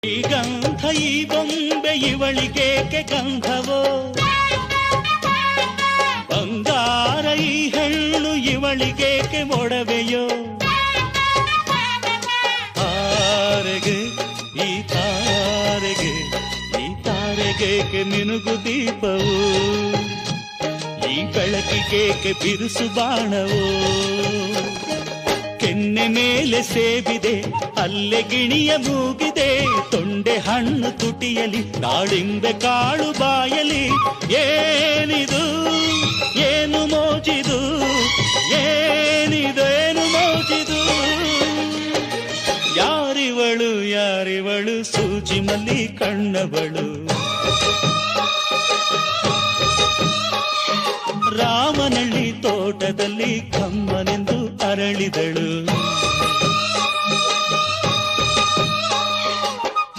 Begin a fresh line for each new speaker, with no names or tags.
ಈ ಗಂಧ ಈ ಬೊಂಬೆ ಇವಳಿಗೇಕೆ ಗಂಧವೋ, ಬಂಗಾರ ಈ ಹೆಣ್ಣು ಇವಳಿಗೇಕೆ ಮೊಡವೆಯೋ. ತಾರೆಗೆ ಈ ತಾರೆಗೆ ಈ ತಾರೆಗೇಕೆ ಮಿನುಗು ದೀಪವು, ಈ ಬೆಳಕಿಗೇಕೆ ಬಿರುಸು ಬಾಣವೋ. ಕೆನ್ನೆ ಮೇಲೆ ಸೇಬಿದೆ ಅಲ್ಲೆ ಗಿಣಿಯ ಮೂಗಿದೆ, ತೊಂಡೆ ಹಣ್ಣು ತುಟಿಯಲಿ ದಾಳಿಂಬೆ ಕಾಳು ಬಾಯಲಿ. ಏನಿದು ಏನು ಮೋಜಿದು, ಏನಿದೇನು ಮೋಜಿದು. ಯಾರಿವಳು ಯಾರಿವಳು ಸೂಜಿ ಮಲ್ಲಿ ಕಣ್ಣವಳು. ರಾಮನಳ್ಳಿ ತೋಟದಲ್ಲಿ ಕಮ್ಮನೆಂದು ಅರಳಿದಳು.